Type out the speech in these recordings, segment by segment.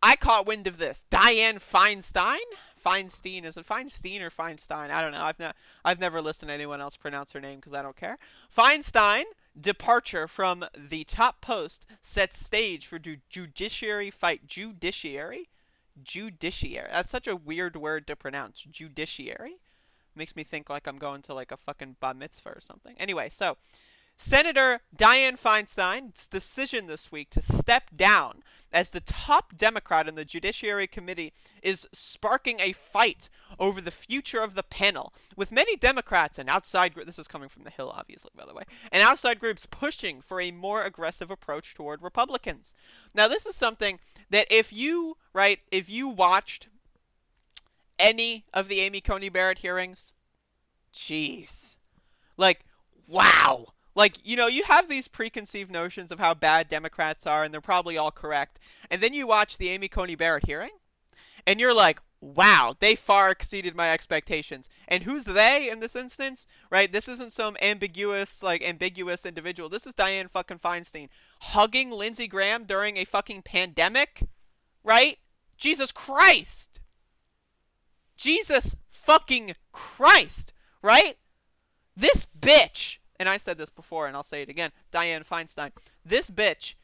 I caught wind of this. Dianne Feinstein? Feinstein, is it Feinstein or Feinstein? I don't know. I've never listened to anyone else pronounce her name because I don't care. Feinstein departure from the top post sets stage for judiciary fight. Judiciary? Judiciary. That's such a weird word to pronounce. Judiciary? Makes me think like I'm going to like a fucking bar mitzvah or something. Anyway, so Senator Dianne Feinstein's decision this week to step down as the top Democrat in the Judiciary Committee is sparking a fight over the future of the panel, with many Democrats and outside groups, this is coming from the Hill obviously by the way, and outside groups pushing for a more aggressive approach toward Republicans. Now this is something that if you watched any of the Amy Coney Barrett hearings, jeez, like, wow. Like, you know, you have these preconceived notions of how bad Democrats are, and they're probably all correct. And then you watch the Amy Coney Barrett hearing, and you're like, wow, they far exceeded my expectations. And who's they in this instance, right? This isn't some ambiguous individual. This is Dianne fucking Feinstein hugging Lindsey Graham during a fucking pandemic, right? Jesus Christ. Jesus fucking Christ, right? This bitch, and I said this before and I'll say it again, Dianne Feinstein, this bitch,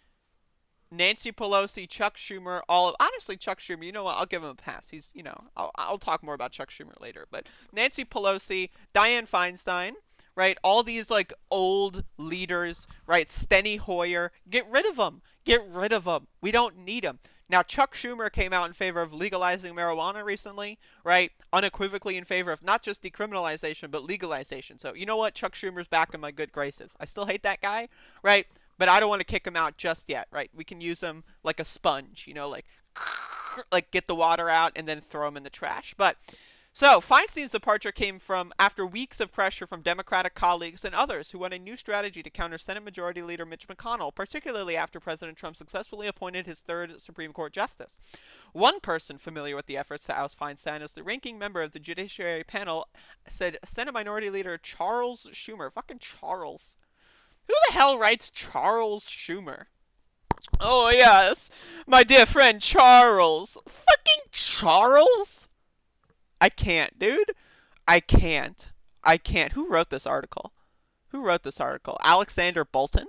Nancy Pelosi, Chuck Schumer, honestly, Chuck Schumer, you know what, I'll give him a pass. He's, you know, I'll talk more about Chuck Schumer later, but Nancy Pelosi, Dianne Feinstein, right, all these, like, old leaders, right, Steny Hoyer, get rid of them. Get rid of them. We don't need them. Now, Chuck Schumer came out in favor of legalizing marijuana recently, right? Unequivocally in favor of not just decriminalization, but legalization. So, you know what? Chuck Schumer's back in my good graces. I still hate that guy, right? But I don't want to kick him out just yet, right? We can use him like a sponge, you know, like get the water out and then throw him in the trash. But so, Feinstein's departure came from after weeks of pressure from Democratic colleagues and others who want a new strategy to counter Senate Majority Leader Mitch McConnell, particularly after President Trump successfully appointed his third Supreme Court justice. One person familiar with the efforts to oust Feinstein as the ranking member of the Judiciary panel said Senate Minority Leader Charles Schumer. Fucking Charles. Who the hell writes Charles Schumer? Oh, yes, my dear friend Charles. Fucking Charles? I can't, dude. I can't. Who wrote this article? Alexander Bolton?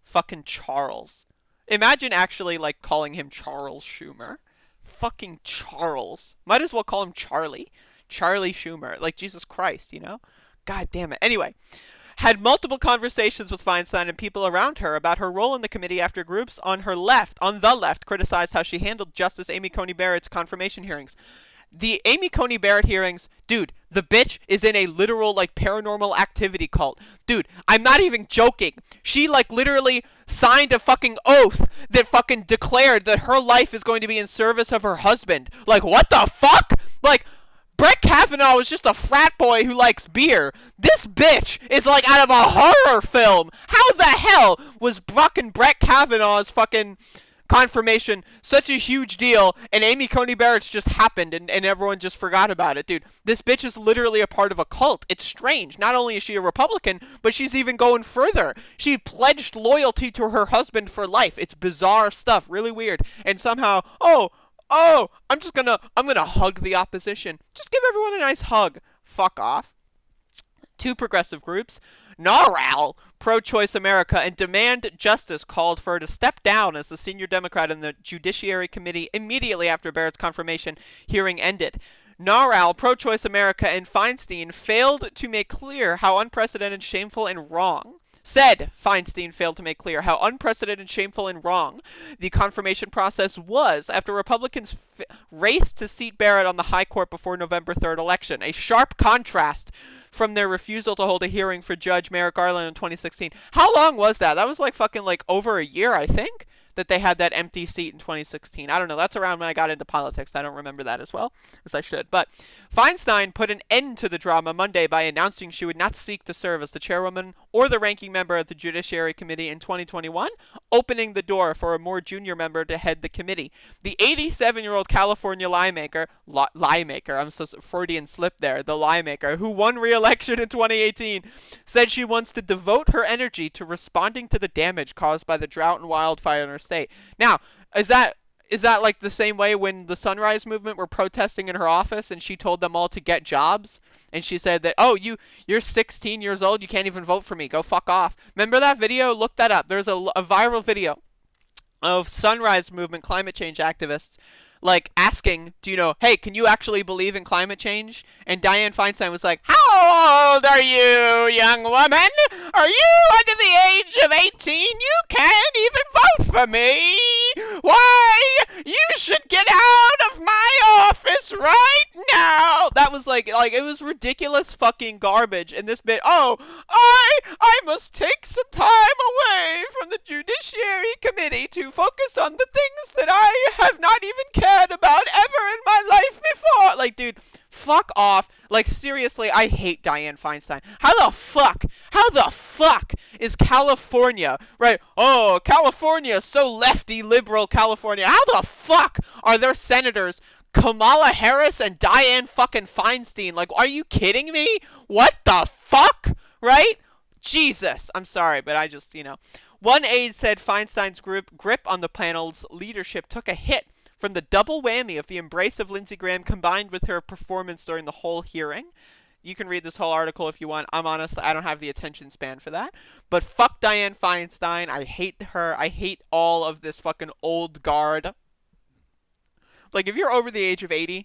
Fucking Charles. Imagine actually, like, calling him Charles Schumer. Fucking Charles. Might as well call him Charlie. Charlie Schumer. Like, Jesus Christ, you know? God damn it. Anyway, had multiple conversations with Feinstein and people around her about her role in the committee after groups on the left, criticized how she handled Justice Amy Coney Barrett's confirmation hearings. The Amy Coney Barrett hearings, dude, the bitch is in a literal, like, paranormal activity cult. Dude, I'm not even joking. She, like, literally signed a fucking oath that fucking declared that her life is going to be in service of her husband. Like, what the fuck? Like, Brett Kavanaugh was just a frat boy who likes beer. This bitch is, like, out of a horror film. How the hell was fucking Brett Kavanaugh's fucking confirmation such a huge deal, and Amy Coney Barrett's just happened, and everyone just forgot about it? Dude, this bitch is literally a part of a cult. It's strange. Not only is she a Republican, but she's even going further. She pledged loyalty to her husband for life. It's bizarre stuff, really weird. And somehow, I'm gonna hug the opposition. Just give everyone a nice hug. Fuck off. Two progressive groups, NARAL, Pro-Choice America, and Demand Justice, called for her to step down as the senior Democrat in the Judiciary Committee immediately after Barrett's confirmation hearing ended. NARAL, Pro-Choice America, and Feinstein failed to make clear how unprecedented, shameful, and wrong. Feinstein failed to make clear how unprecedented, shameful, and wrong the confirmation process was after Republicans raced to seat Barrett on the high court before November 3rd election. A sharp contrast from their refusal to hold a hearing for Judge Merrick Garland in 2016. How long was that? That was like fucking like over a year, I think, that they had that empty seat in 2016. I don't know. That's around when I got into politics. I don't remember that as well as I should. But Feinstein put an end to the drama Monday by announcing she would not seek to serve as the chairwoman or the ranking member of the Judiciary Committee in 2021, opening the door for a more junior member to head the committee. The 87-year-old California lawmaker, I'm so Freudian slip there, the lawmaker, who won re-election in 2018, said she wants to devote her energy to responding to the damage caused by the drought and wildfire in her state. Now, is that Is that like the same way when the Sunrise Movement were protesting in her office and she told them all to get jobs? And she said that, oh, you're 16 years old, you can't even vote for me. Go fuck off. Remember that video? Look that up. There's a viral video of Sunrise Movement climate change activists like asking, do you know, hey, can you actually believe in climate change? And Dianne Feinstein was like, how old are you, young woman? Are you under the age of 18? You can't even vote for me. Why? You should get out of my office right now. That was like it was ridiculous fucking garbage. And this bit, oh, I must take some time away from the Judiciary Committee to focus on the things that I have not even cared about ever in my life before. Like, dude, fuck off. Like, seriously, I hate Dianne Feinstein. How the fuck is California, right? Oh, California, so lefty, liberal California. How the fuck are their senators Kamala Harris and Dianne fucking Feinstein? Like, are you kidding me? What the fuck? Right? Jesus. I'm sorry, but I just, One aide said Feinstein's grip on the panel's leadership took a hit from the double whammy of the embrace of Lindsey Graham combined with her performance during the whole hearing. You can read this whole article if you want. I'm honest, I don't have the attention span for that. But fuck Dianne Feinstein. I hate her. I hate all of this fucking old guard. Like, if you're over the age of 80,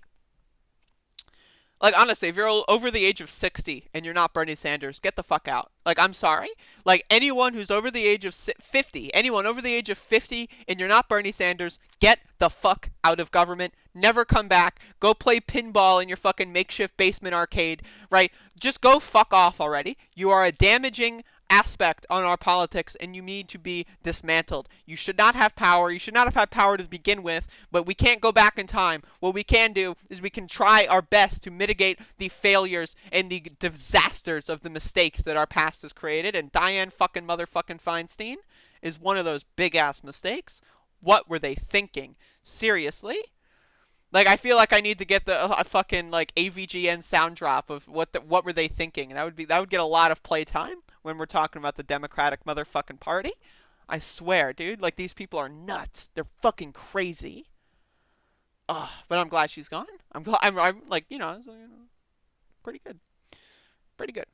like, honestly, if you're over the age of 60 and you're not Bernie Sanders, get the fuck out. Like, I'm sorry. Like, anyone who's over the age of 50, anyone over the age of 50 and you're not Bernie Sanders, get the fuck out of government. Never come back. Go play pinball in your fucking makeshift basement arcade, right? Just go fuck off already. You are a damaging aspect on our politics and you need to be dismantled. You should not have power. You should not have had power to begin with, but we can't go back in time. What we can do is we can try our best to mitigate the failures and the disasters of the mistakes that our past has created, and Dianne fucking motherfucking Feinstein is one of those big ass mistakes. What were they thinking? Seriously? Like, I feel like I need to get the fucking like AVGN sound drop of what were they thinking, and that would get a lot of playtime when we're talking about the Democratic motherfucking Party. I swear, dude, like, these people are nuts. They're fucking crazy. Ugh, but I'm glad she's gone. I'm like, pretty good, pretty good.